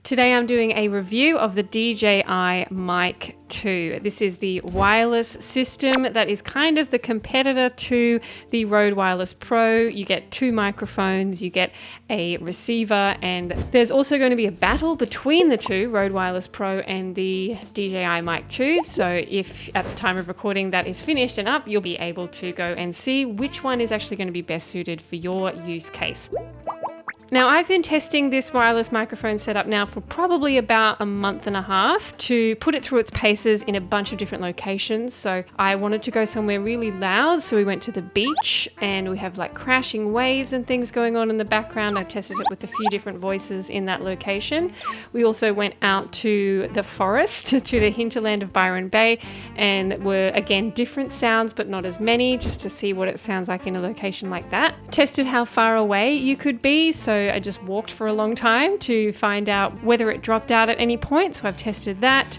Today I'm doing a review of the DJI Mic 2. This is the wireless system that is kind of the competitor to the Rode Wireless Pro. You get two microphones, you get a receiver, and there's also going to be a battle between the two, Rode Wireless Pro and the DJI Mic 2. So if at the time of recording that is finished and up, you'll be able to go and see which one is actually going to be best suited for your use case. Now, I've been testing this wireless microphone setup now for probably about a month and a half to put it through its paces in a bunch of different locations. So I wanted to go somewhere really loud, so we went to the beach and we have like crashing waves and things going on in the background. I tested it with a few different voices in that location. We also went out to the forest, to the hinterland of Byron Bay, and were again different sounds but not as many, just to see what it sounds like in a location like that. Tested how far away you could be, so I just walked for a long time to find out whether it dropped out at any point, so I've tested that.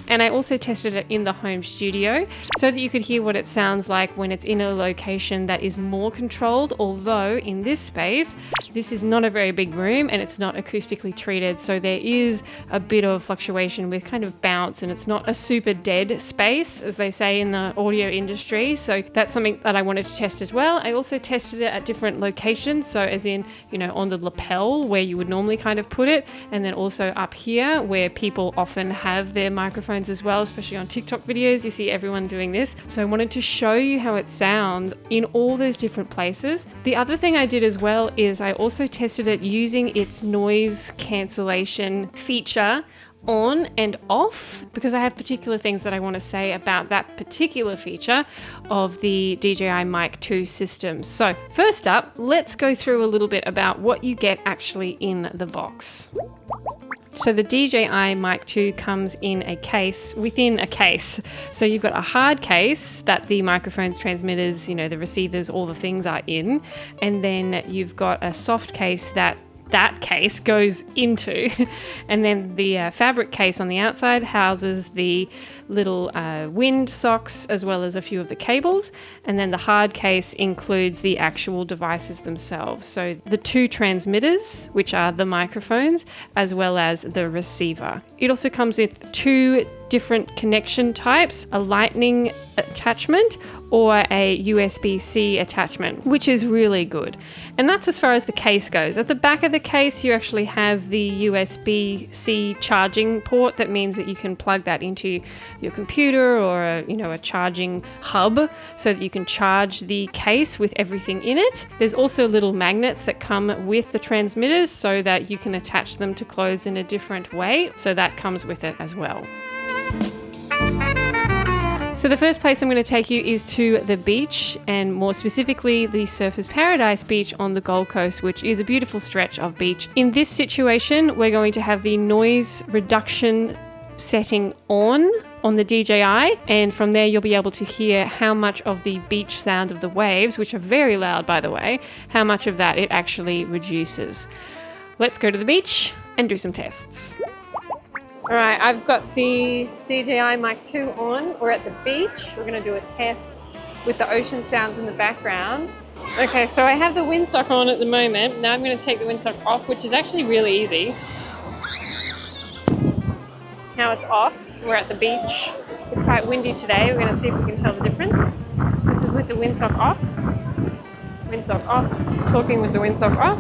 And I also tested it in the home studio so that you could hear what it sounds like when it's in a location that is more controlled, although in this space, this is not a very big room and it's not acoustically treated, so there is a bit of fluctuation with kind of bounce, and it's not a super dead space, as they say in the audio industry, so that's something that I wanted to test as well. I also tested it at different locations, so as in, you know, on the lapel where you would normally kind of put it, and then also up here where people often have their microphones as well, especially on TikTok videos. You see everyone doing this. So I wanted to show you how it sounds in all those different places. The other thing I did as well is I also tested it using its noise cancellation feature on and off, because I have particular things that I want to say about that particular feature of the DJI Mic 2 system. So first up, let's go through a little bit about what you get actually in the box. So the DJI Mic 2 comes in a case within a case. So you've got a hard case that the microphones, transmitters, you know, the receivers, all the things are in. And then you've got a soft case that case goes into, and then the fabric case on the outside houses the little wind socks as well as a few of the cables, and then the hard case includes the actual devices themselves, so the two transmitters, which are the microphones, as well as the receiver. It also comes with two different connection types, a lightning attachment or a USB-C attachment, which is really good. And that's as far as the case goes. At the back of the case, you actually have the USB-C charging port. That means that you can plug that into your computer or a charging hub so that you can charge the case with everything in it. There's also little magnets that come with the transmitters so that you can attach them to clothes in a different way. So that comes with it as well. So the first place I'm going to take you is to the beach, and more specifically the Surfers Paradise beach on the Gold Coast, which is a beautiful stretch of beach. In this situation, we're going to have the noise reduction setting on the DJI, and from there you'll be able to hear how much of the beach sound of the waves, which are very loud by the way, how much of that it actually reduces. Let's go to the beach and do some tests. Alright, I've got the DJI Mic 2 on. We're at the beach. We're going to do a test with the ocean sounds in the background. Okay, so I have the windsock on at the moment. Now I'm going to take the windsock off, which is actually really easy. Now it's off. We're at the beach. It's quite windy today. We're going to see if we can tell the difference. So this is with the windsock off. Windsock off. Talking with the windsock off.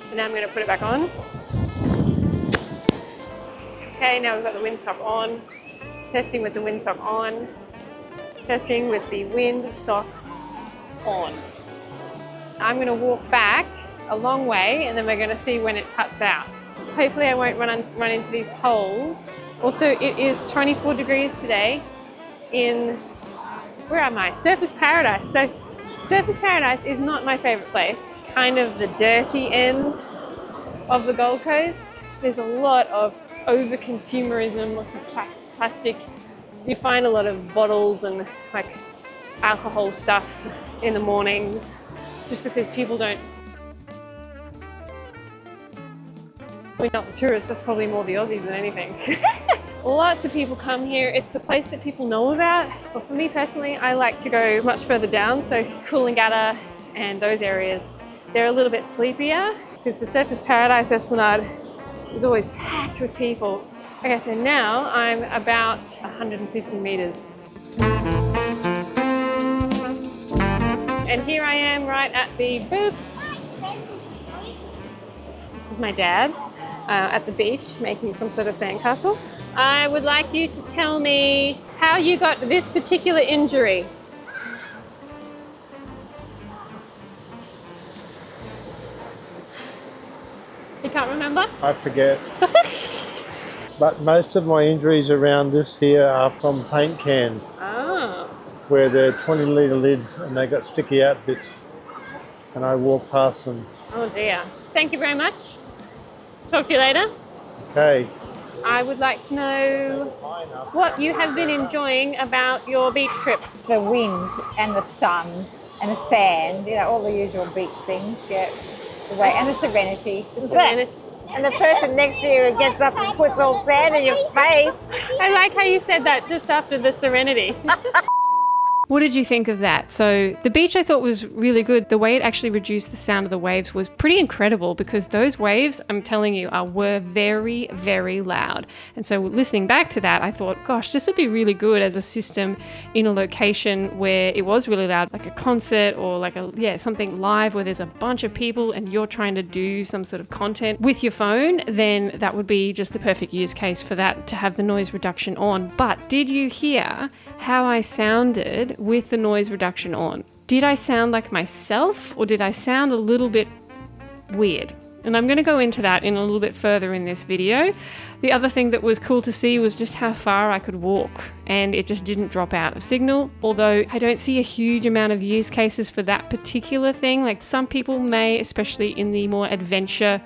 And now I'm going to put it back on. Okay, now we've got the windsock on, testing with the windsock on, testing with the windsock on. I'm going to walk back a long way and then we're going to see when it cuts out. Hopefully I won't run into these poles. Also, it is 24 degrees today in, where am I? Surfers Paradise. So Surfers Paradise is not my favorite place, kind of the dirty end of the Gold Coast. There's a lot of over-consumerism, lots of plastic. You find a lot of bottles and like alcohol stuff in the mornings just because people don't. We're not the tourists, that's probably more the Aussies than anything. Lots of people come here. It's the place that people know about. But for me personally, I like to go much further down, so Coolangatta and those areas. They're a little bit sleepier because the Surfers Paradise Esplanade is always packed with people. Okay, so now I'm about 150 meters. And here I am right at the boop. This is my dad at the beach making some sort of sandcastle. I would like you to tell me how you got this particular injury. You can't remember? I forget. But most of my injuries around this here are from paint cans. Ah. Where they're 20-litre lids and they got sticky out bits. And I walk past them. Oh dear. Thank you very much. Talk to you later. Okay. I would like to know what you have been enjoying about your beach trip. The wind and the sun and the sand, you know, all the usual beach things, yeah. The way, and the serenity. The serenity. And the person next to you gets up and puts all sand in your face. I like how you said that just after the serenity. What did you think of that? So the beach I thought was really good. The way it actually reduced the sound of the waves was pretty incredible because those waves, I'm telling you, were very, very loud. And so listening back to that, I thought, gosh, this would be really good as a system in a location where it was really loud, like a concert or like something live where there's a bunch of people and you're trying to do some sort of content with your phone, then that would be just the perfect use case for that, to have the noise reduction on. But did you hear how I sounded with the noise reduction on? Did I sound like myself or did I sound a little bit weird? And I'm going to go into that in a little bit further in this video. The other thing that was cool to see was just how far I could walk, and it just didn't drop out of signal, although I don't see a huge amount of use cases for that particular thing. Like some people may, especially in the more adventure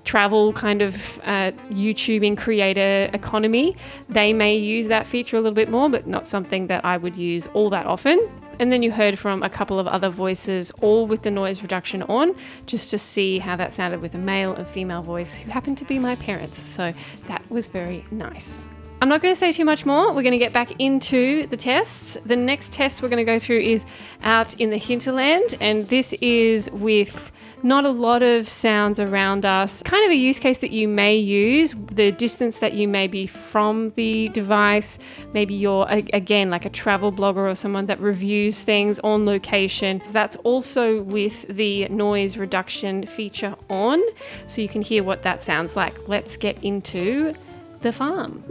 travel kind of YouTubing creator economy, they may use that feature a little bit more, but not something that I would use all that often. And then you heard from a couple of other voices, all with the noise reduction on, just to see how that sounded with a male and female voice who happened to be my parents. So that was very nice. I'm not going to say too much more. We're going to get back into the tests. The next test we're going to go through is out in the hinterland, and this is with not a lot of sounds around us. Kind of a use case that you may use, the distance that you may be from the device. Maybe you're, again, like a travel blogger or someone that reviews things on location. That's also with the noise reduction feature on, so you can hear what that sounds like. Let's get into the farm.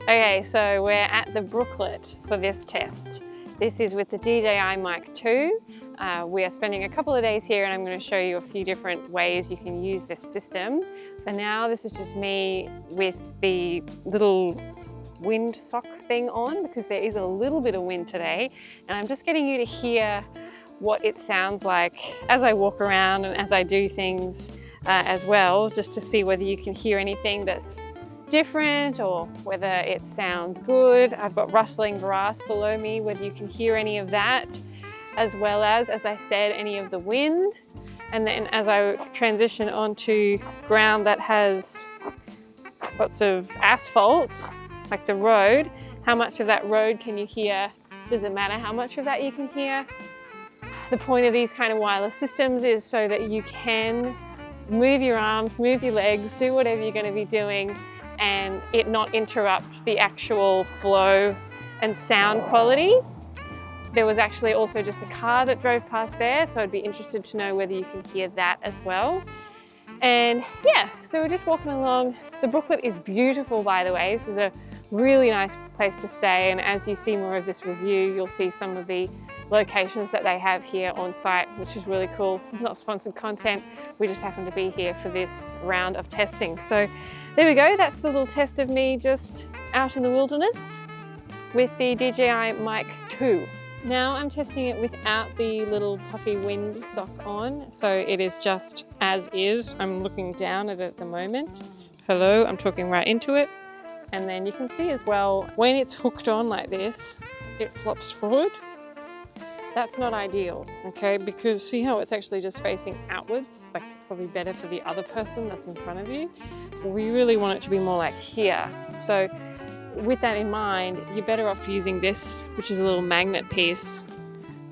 Okay, so we're at the brooklet for this test. This is with the DJI Mic 2. We are spending a couple of days here and I'm going to show you a few different ways you can use this system. For now, this is just me with the little wind sock thing on because there is a little bit of wind today, and I'm just getting you to hear what it sounds like as I walk around and as I do things as well, just to see whether you can hear anything that's different or whether it sounds good. I've got rustling grass below me, whether you can hear any of that, as well as I said, any of the wind. And then as I transition onto ground that has lots of asphalt, like the road, how much of that road can you hear? Does it matter how much of that you can hear? The point of these kind of wireless systems is so that you can move your arms, move your legs, do whatever you're going to be doing, and it not interrupt the actual flow and sound quality. There was actually also just a car that drove past there, so I'd be interested to know whether you can hear that as well. And yeah, so we're just walking along. The brooklet is beautiful, by the way. This is a really nice place to stay, and as you see more of this review, you'll see some of the locations that they have here on site, which is really cool. This is not sponsored content. We just happen to be here for this round of testing. So there we go. That's the little test of me just out in the wilderness with the DJI Mic 2. Now I'm testing it without the little puffy wind sock on. So it is just as is. I'm looking down at it at the moment. Hello, I'm talking right into it. And then you can see as well, when it's hooked on like this, it flops forward. That's not ideal, okay? Because see how it's actually just facing outwards? Like it's probably better for the other person that's in front of you. We really want it to be more like here. So with that in mind, you're better off using this, which is a little magnet piece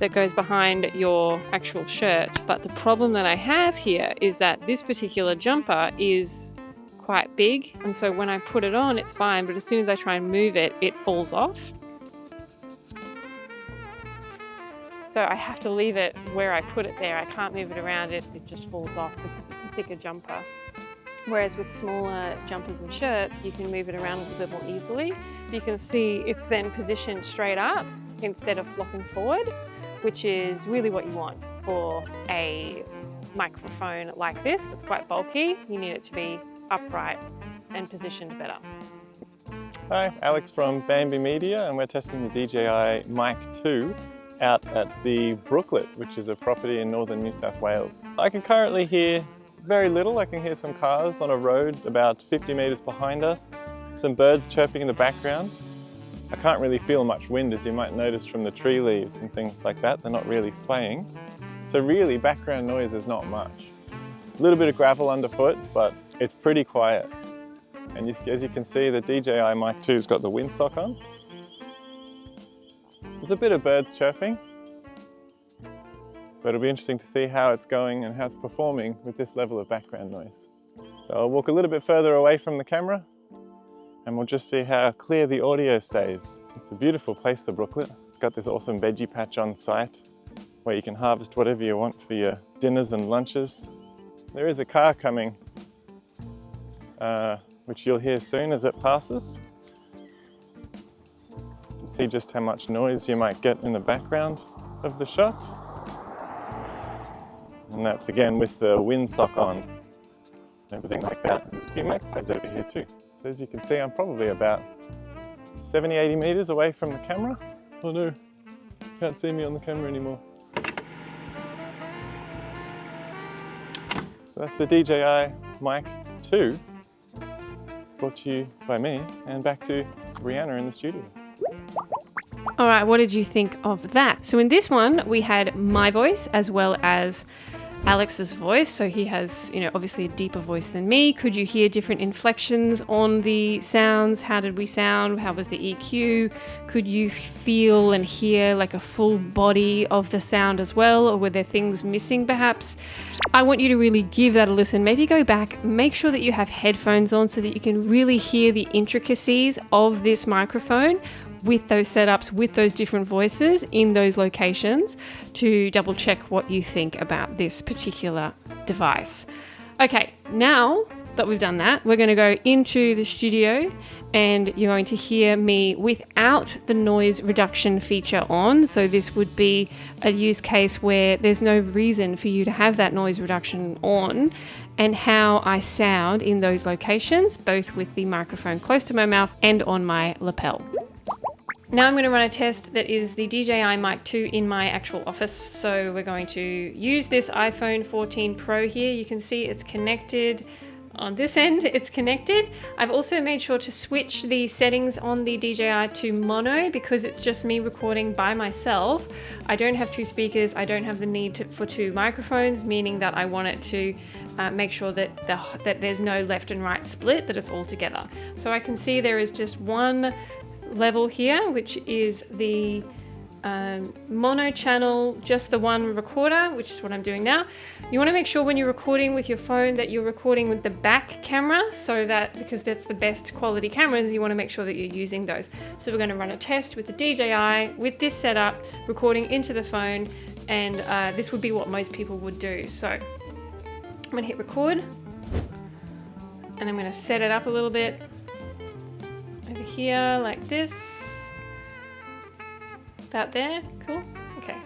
that goes behind your actual shirt. But the problem that I have here is that this particular jumper is quite big, and so when I put it on, it's fine, but as soon as I try and move it, it falls off. So I have to leave it where I put it there. I can't move it around, it just falls off because it's a thicker jumper. Whereas with smaller jumpers and shirts, you can move it around a little bit more easily. You can see it's then positioned straight up instead of flopping forward, which is really what you want for a microphone like this that's quite bulky. You need it to be upright and positioned better. Hi, Alex from Bamby Media, and we're testing the DJI Mic 2 out at the Brooklet, which is a property in northern New South Wales. I can currently hear very little. I can hear some cars on a road about 50 metres behind us, some birds chirping in the background. I can't really feel much wind, as you might notice from the tree leaves and things like that. They're not really swaying. So really, background noise is not much. A little bit of gravel underfoot, but it's pretty quiet. And as you can see, the DJI Mic 2's got the windsock on. There's a bit of birds chirping, but it'll be interesting to see how it's going and how it's performing with this level of background noise. So I'll walk a little bit further away from the camera and we'll just see how clear the audio stays. It's a beautiful place, the Brooklet. It's got this awesome veggie patch on site where you can harvest whatever you want for your dinners and lunches. There is a car coming, which you'll hear soon as it passes. You can see just how much noise you might get in the background of the shot. And that's again with the windsock on and everything like that. There's a few magpies over here too. So as you can see, I'm probably about 70, 80 meters away from the camera. Oh no, can't see me on the camera anymore. So that's the DJI Mic 2, brought to you by me, and back to Rihanna in the studio. All right, what did you think of that? So in this one, we had my voice as well as Alex's voice. So he has, obviously a deeper voice than me. Could you hear different inflections on the sounds? How did we sound? How was the EQ? Could you feel and hear like a full body of the sound as well? Or were there things missing perhaps? I want you to really give that a listen. Maybe go back, make sure that you have headphones on so that you can really hear the intricacies of this microphone with those setups, with those different voices in those locations to double check what you think about this particular device. Okay, now that we've done that, we're going to go into the studio and you're going to hear me without the noise reduction feature on. So this would be a use case where there's no reason for you to have that noise reduction on, and how I sound in those locations, both with the microphone close to my mouth and on my lapel. Now I'm going to run a test that is the DJI Mic 2 in my actual office. So we're going to use this iPhone 14 Pro here. You can see it's connected on this end, it's connected. I've also made sure to switch the settings on the DJI to mono because it's just me recording by myself. I don't have two speakers, I don't have the need for two microphones, meaning that I want it to make sure that there's no left and right split, that it's all together. So I can see there is just one level here, which is the mono channel, just the one recorder, which is what I'm doing now. You want to make sure when you're recording with your phone that you're recording with the back camera, so that, because that's the best quality cameras, you want to make sure that you're using those. So we're going to run a test with the DJI with this setup, recording into the phone, and this would be what most people would do. So I'm going to hit record and I'm going to set it up a little bit over here like this. About there, cool, okay.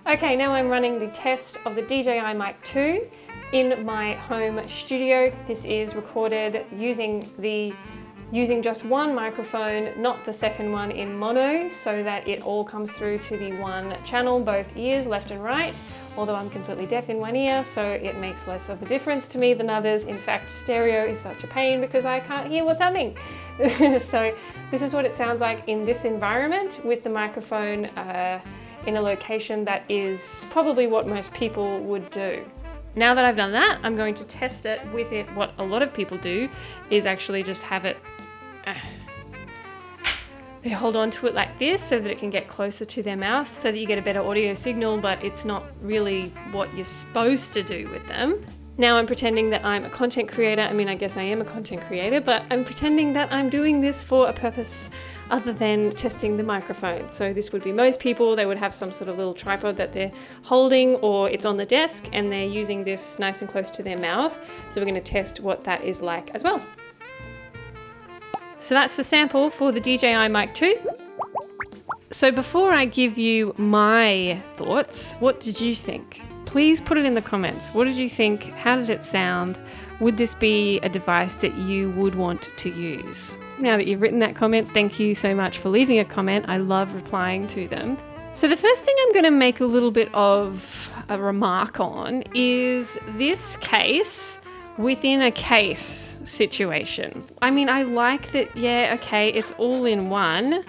Okay, now I'm running the test of the DJI Mic 2 in my home studio. This is recorded using just one microphone, not the second one in mono, so that it all comes through to the one channel, both ears, left and right. Although I'm completely deaf in one ear, so it makes less of a difference to me than others. In fact, stereo is such a pain because I can't hear what's happening. So this is what it sounds like in this environment with the microphone in a location that is probably what most people would do. Now that I've done that, I'm going to test it with it. What a lot of people do is actually just have it They hold on to it like this so that it can get closer to their mouth so that you get a better audio signal, but it's not really what you're supposed to do with them. Now I'm pretending that I'm a content creator. I mean, I guess I am a content creator, but I'm pretending that I'm doing this for a purpose other than testing the microphone. So this would be most people. They would have some sort of little tripod that they're holding, or it's on the desk and they're using this nice and close to their mouth. So we're going to test what that is like as well. So that's the sample for the DJI Mic 2. So before I give you my thoughts, what did you think? Please put it in the comments. What did you think? How did it sound? Would this be a device that you would want to use? Now that you've written that comment, thank you so much for leaving a comment. I love replying to them. So the first thing I'm going to make a little bit of a remark on is this case within a case situation. I mean, I like that, yeah, okay, it's all in one,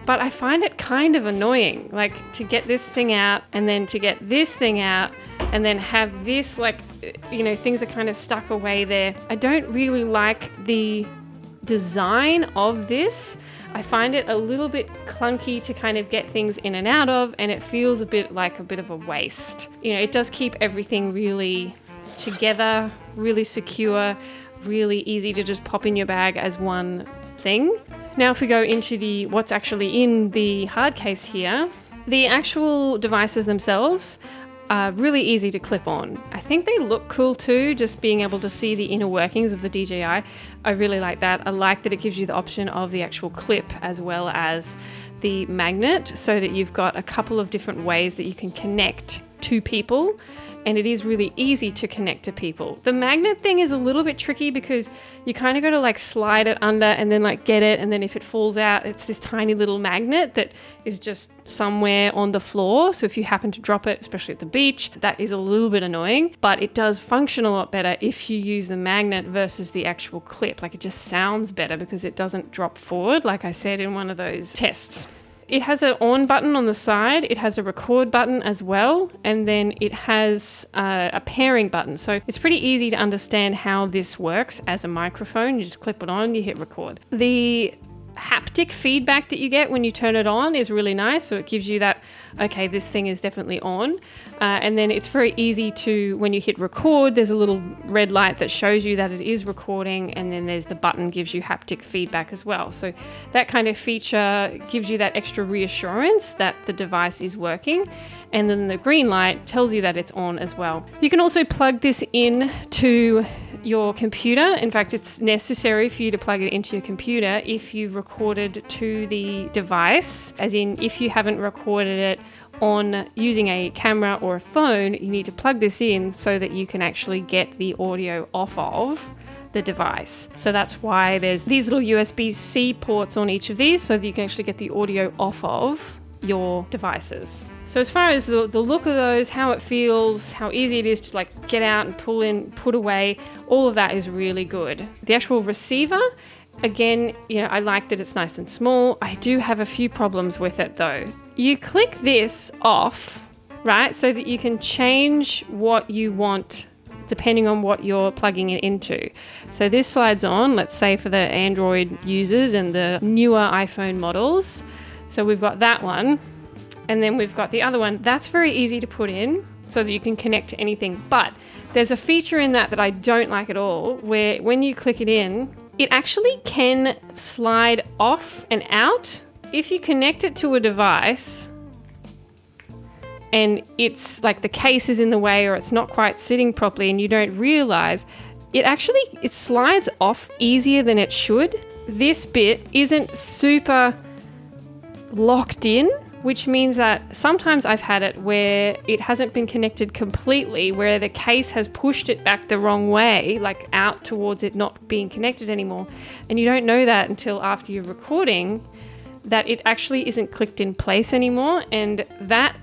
but I find it kind of annoying, like to get this thing out and then to get this thing out and then have this, like, you know, things are kind of stuck away there. I don't really like the design of this. I find it a little bit clunky to kind of get things in and out of, and it feels a bit like a bit of a waste. You know, it does keep everything really together, really secure, really easy to just pop in your bag as one thing. Now if we go into the what's actually in the hard case here, the actual devices themselves are really easy to clip on. I think they look cool too, just being able to see the inner workings of the DJI. I really like that. I like that it gives you the option of the actual clip as well as the magnet, so that you've got a couple of different ways that you can connect to people, and it is really easy to connect to people. The magnet thing is a little bit tricky because you kind of got to like slide it under and then like get it, and then if it falls out, it's this tiny little magnet that is just somewhere on the floor. So if you happen to drop it, especially at the beach, that is a little bit annoying, but it does function a lot better if you use the magnet versus the actual clip. Like, it just sounds better because it doesn't drop forward, like I said in one of those tests. It has an on button on the side, it has a record button as well, and then it has a pairing button. So it's pretty easy to understand how this works as a microphone. You just clip it on, you hit record. The haptic feedback that you get when you turn it on is really nice. So it gives you that, okay, this thing is definitely on. And then it's very easy to, when you hit record, there's a little red light that shows you that it is recording. And then there's the button gives you haptic feedback as well. So that kind of feature gives you that extra reassurance that the device is working. And then the green light tells you that it's on as well. You can also plug this in to your computer. In fact, it's necessary for you to plug it into your computer if you've recorded to the device, as in if you haven't recorded it on using a camera or a phone, you need to plug this in so that you can actually get the audio off of the device. So that's why there's these little USB-C ports on each of these so that you can actually get the audio off of your devices. So as far as the look of those, how it feels, how easy it is to like get out and pull in, put away, all of that is really good. The actual receiver, again, you know, I like that it's nice and small. I do have a few problems with it though. You click this off, right, so that you can change what you want depending on what you're plugging it into. So this slides on, let's say for the Android users and the newer iPhone models. So we've got that one, and then we've got the other one. That's very easy to put in so that you can connect to anything. But there's a feature in that I don't like at all, where when you click it in, it actually can slide off and out. If you connect it to a device and it's like the case is in the way or it's not quite sitting properly and you don't realize, it slides off easier than it should. This bit isn't super locked in, which means that sometimes I've had it where it hasn't been connected completely, where the case has pushed it back the wrong way, like out towards it not being connected anymore. And you don't know that until after you're recording, that it actually isn't clicked in place anymore. And that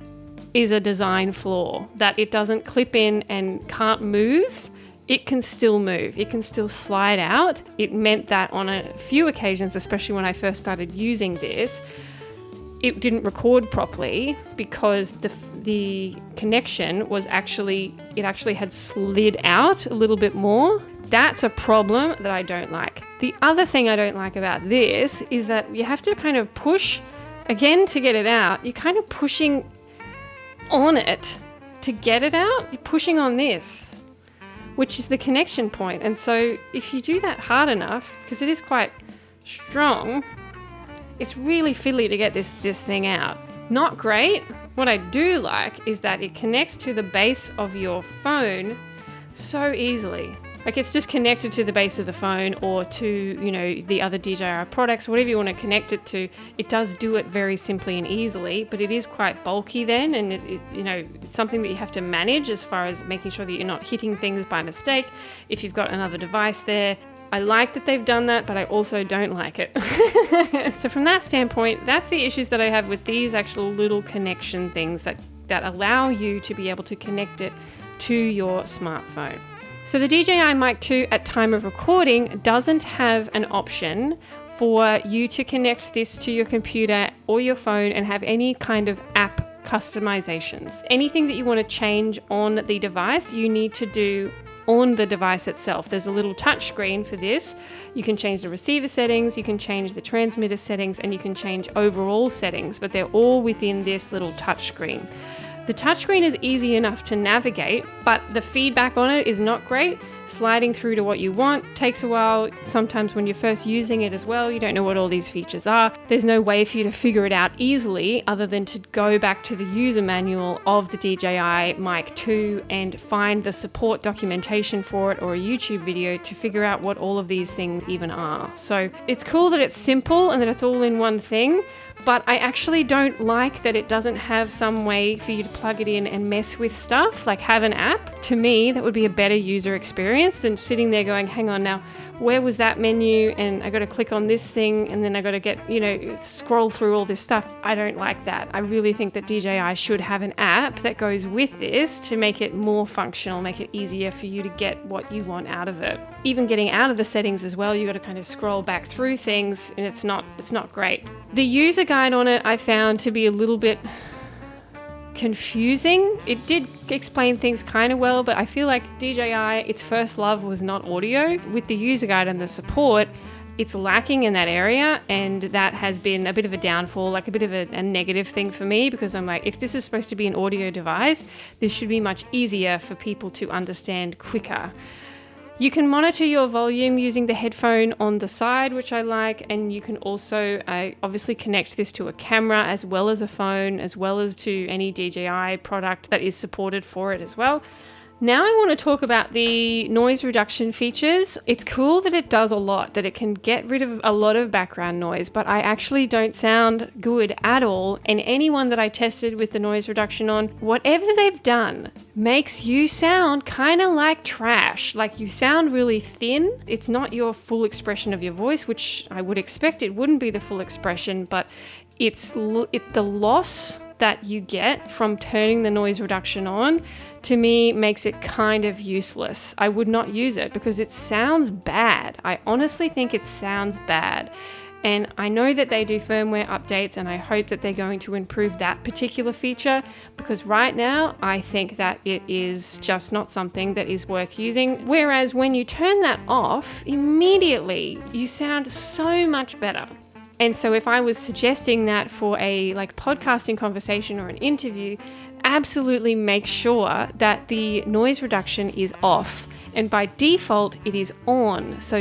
is a design flaw, that it doesn't clip in and can't move. It can still move, it can still slide out. It meant that on a few occasions, especially when I first started using this, it didn't record properly because the connection was actually had slid out a little bit more That's a problem that I don't like. The other thing I don't like about this is that you have to kind of push, again, to get it out. You're kind of pushing on it to get it out. You're pushing on this, which is the connection point. And so if you do that hard enough, because it is quite strong, it's really fiddly to get this thing out. Not great. What I do like is that it connects to the base of your phone so easily. Like, it's just connected to the base of the phone or to, you know, the other DJI products, whatever you want to connect it to. It does do it very simply and easily, but it is quite bulky then, and you know, it's something that you have to manage as far as making sure that you're not hitting things by mistake if you've got another device there. I like that they've done that, but I also don't like it. So from that standpoint, that's the issues that I have with these actual little connection things that allow you to be able to connect it to your smartphone. So the DJI Mic 2 at time of recording doesn't have an option for you to connect this to your computer or your phone and have any kind of app customizations. Anything that you want to change on the device, you need to do on the device itself. There's a little touch screen for this. You can change the receiver settings, you can change the transmitter settings, and you can change overall settings, but they're all within this little touch screen. The touchscreen is easy enough to navigate, but the feedback on it is not great. Sliding through to what you want takes a while. Sometimes when you're first using it as well, you don't know what all these features are. There's no way for you to figure it out easily other than to go back to the user manual of the DJI Mic 2 and find the support documentation for it or a YouTube video to figure out what all of these things even are. So it's cool that it's simple and that it's all in one thing, but I actually don't like that it doesn't have some way for you to plug it in and mess with stuff, like have an app. To me, that would be a better user experience than sitting there going, hang on now, where was that menu? And I got to click on this thing and then I got to get, you know, scroll through all this stuff. I don't like that. I really think that DJI should have an app that goes with this to make it more functional, make it easier for you to get what you want out of it. Even getting out of the settings as well, you got to kind of scroll back through things and it's not great. The user guide on it I found to be a little bit confusing. It did explain things kind of well, but I feel like DJI, its first love was not audio. With the user guide and the support, it's lacking in that area, and that has been a bit of a downfall, like a bit of a negative thing for me, because I'm like, if this is supposed to be an audio device, this should be much easier for people to understand quicker. You can monitor your volume using the headphone on the side, which I like, and you can also obviously connect this to a camera as well as a phone, as well as to any DJI product that is supported for it as well. Now I want to talk about the noise reduction features. It's cool that it does a lot, that it can get rid of a lot of background noise, but I actually don't sound good at all. And anyone that I tested with the noise reduction on, whatever they've done makes you sound kind of like trash. Like, you sound really thin. It's not your full expression of your voice, which I would expect it wouldn't be the full expression, but it's the loss that you get from turning the noise reduction on, to me, makes it kind of useless. I would not use it because it sounds bad. I honestly think it sounds bad. And I know that they do firmware updates, and I hope that they're going to improve that particular feature, because right now I think that it is just not something that is worth using. Whereas when you turn that off, immediately you sound so much better. And so if I was suggesting that for a podcasting conversation or an interview, absolutely make sure that the noise reduction is off, and by default it is on. So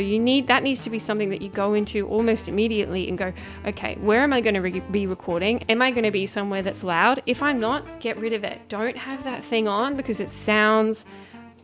that needs to be something that you go into almost immediately and go, okay, where am I going to be recording? Am I going to be somewhere that's loud? If I'm not, get rid of it. Don't have that thing on because it sounds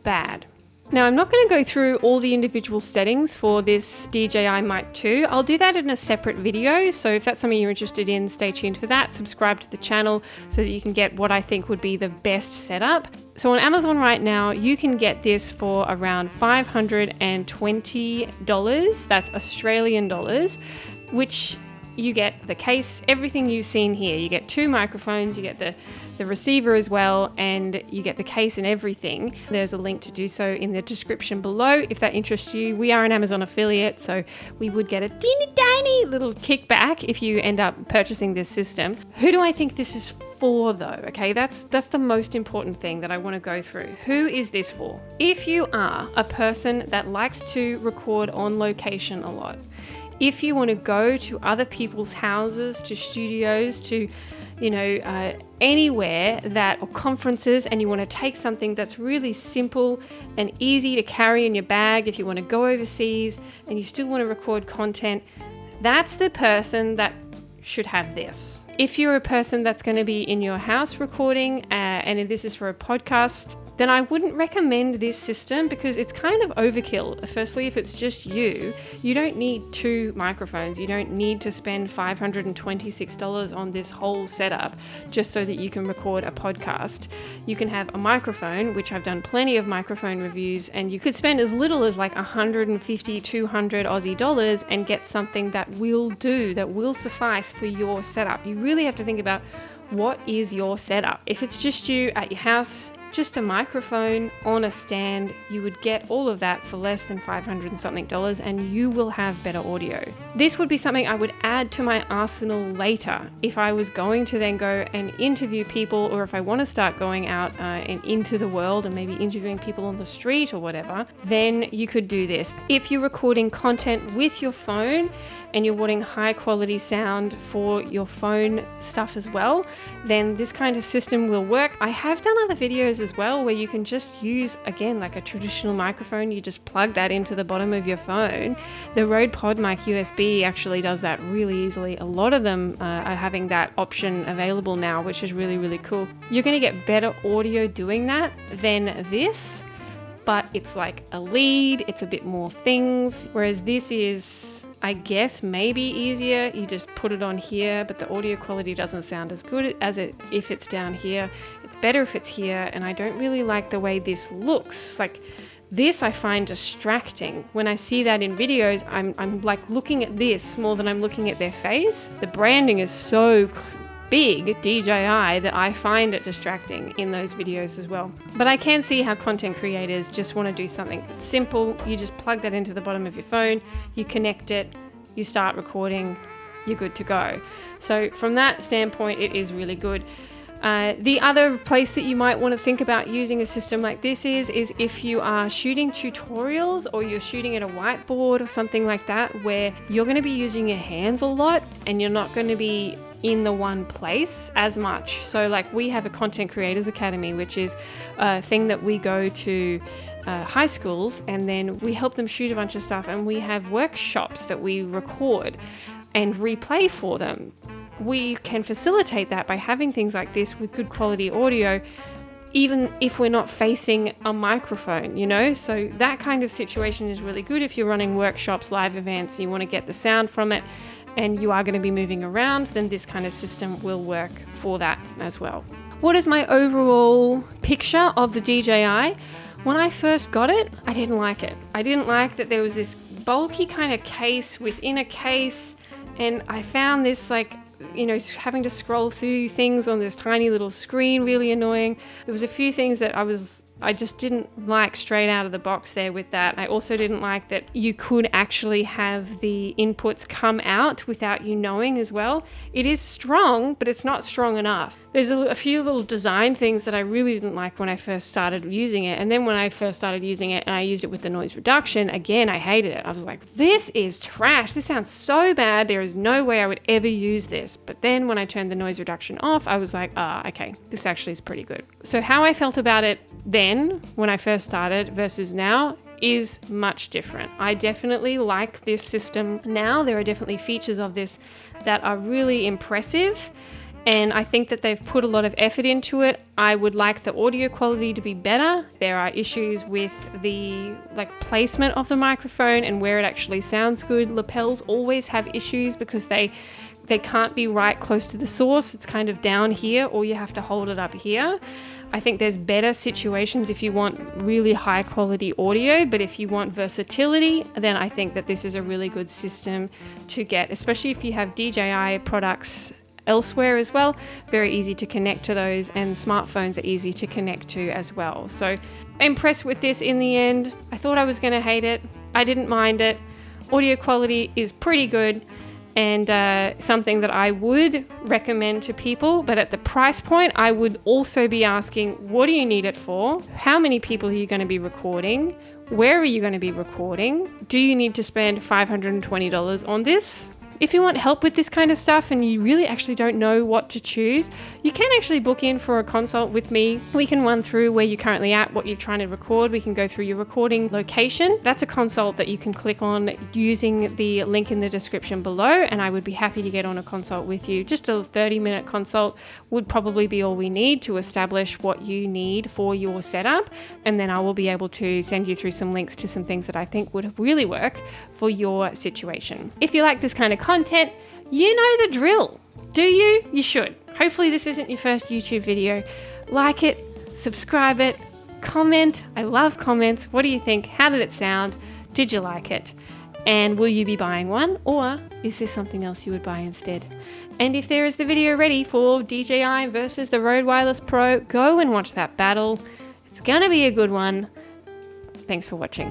bad. Now, I'm not going to go through all the individual settings for this DJI Mic 2. I'll do that in a separate video, so if that's something you're interested in, stay tuned for that. Subscribe to the channel so that you can get what I think would be the best setup. So on Amazon right now, you can get this for around $520. That's Australian dollars, which you get the case, everything you've seen here. You get 2 microphones, you get the the receiver as well, and you get the case and everything. There's a link to do so in the description below if that interests you. We are an Amazon affiliate, so we would get a teeny tiny little kickback if you end up purchasing this system. Who do I think this is for though? Okay, that's the most important thing that I want to go through. Who is this for? If you are a person that likes to record on location a lot, if you want to go to other people's houses, to studios, to anywhere or conferences, and you want to take something that's really simple and easy to carry in your bag, if you want to go overseas and you still want to record content, that's the person that should have this. If you're a person that's going to be in your house recording, and this is for a podcast, then I wouldn't recommend this system because it's kind of overkill. Firstly, if it's just you don't need 2 microphones. You don't need to spend $526 on this whole setup just so that you can record a podcast. You can have a microphone, which I've done plenty of microphone reviews, and you could spend as little as like 150, 200 Aussie dollars and get something that will suffice for your setup. You really have to think about what is your setup. If it's just you at your house, just a microphone on a stand, you would get all of that for less than $500 and something, and you will have better audio. This would be something I would add to my arsenal later if I was going to then go and interview people, or if I want to start going out and into the world and maybe interviewing people on the street or whatever, then you could do this. If you're recording content with your phone and you're wanting high quality sound for your phone stuff as well, then this kind of system will work. I have done other videos as well where you can just use, again, like a traditional microphone. You just plug that into the bottom of your phone. The Rode PodMic USB actually does that really easily. A lot of them are having that option available now, which is really, really cool. You're going to get better audio doing that than this, but it's like a lead, it's a bit more things, whereas this is, I guess, maybe easier. You just put it on here, but the audio quality doesn't sound as good as if it's down here. It's better if it's here, and I don't really like the way this looks. Like this I find distracting. When I see that in videos, I'm like looking at this more than I'm looking at their face. The branding is so big, DJI, that I find it distracting in those videos as well. But I can see how content creators just want to do something that's simple. You just plug that into the bottom of your phone, you connect it, you start recording, you're good to go. So from that standpoint, it is really good. The other place that you might want to think about using a system like this is if you are shooting tutorials or you're shooting at a whiteboard or something like that, where you're going to be using your hands a lot and you're not going to be in the one place as much. So like we have a Content Creators Academy, which is a thing that we go to high schools, and then we help them shoot a bunch of stuff, and we have workshops that we record and replay for them. We can facilitate that by having things like this with good quality audio, even if we're not facing a microphone, So that kind of situation is really good if you're running workshops, live events, and you want to get the sound from it, and you are going to be moving around, then this kind of system will work for that as well. What is my overall picture of the DJI? When I first got it, I didn't like it. I didn't like that there was this bulky kind of case within a case, and I found this having to scroll through things on this tiny little screen really annoying. There was a few things that I just didn't like straight out of the box there with that. I also didn't like that you could actually have the inputs come out without you knowing as well. It is strong, but it's not strong enough. There's a few little design things that I really didn't like when I first started using it. And then when I first started using it and I used it with the noise reduction, again, I hated it. I was like, this is trash. This sounds so bad. There is no way I would ever use this. But then when I turned the noise reduction off, I was like, okay, this actually is pretty good. So how I felt about it then, when I first started, versus now, is much different. I definitely like this system now. There are definitely features of this that are really impressive, and I think that they've put a lot of effort into it. I would like the audio quality to be better. There are issues with the placement of the microphone and where it actually sounds good. Lapels always have issues because they can't be right close to the source. It's kind of down here, or you have to hold it up here. I think there's better situations if you want really high quality audio, but if you want versatility, then I think that this is a really good system to get, especially if you have DJI products elsewhere as well. Very easy to connect to those, and smartphones are easy to connect to as well. So impressed with this in the end. I thought I was going to hate it. I didn't mind it. Audio quality is pretty good, and something that I would recommend to people, but at the price point I would also be asking, what do you need it for? How many people are you going to be recording? Where are you going to be recording? Do you need to spend $520 on this? If you want help with this kind of stuff and you really actually don't know what to choose, you can actually book in for a consult with me. We can run through where you're currently at, what you're trying to record. We can go through your recording location. That's a consult that you can click on using the link in the description below, and I would be happy to get on a consult with you. Just a 30-minute consult would probably be all we need to establish what you need for your setup, and then I will be able to send you through some links to some things that I think would really work for your situation. If you like this kind of content, you know the drill. Do you? You should. Hopefully this isn't your first YouTube video. Like it, subscribe it, comment. I love comments. What do you think? How did it sound? Did you like it? And will you be buying one, or is there something else you would buy instead? And if there is the video ready for DJI versus the Rode Wireless Pro, go and watch that battle. It's gonna be a good one. Thanks for watching.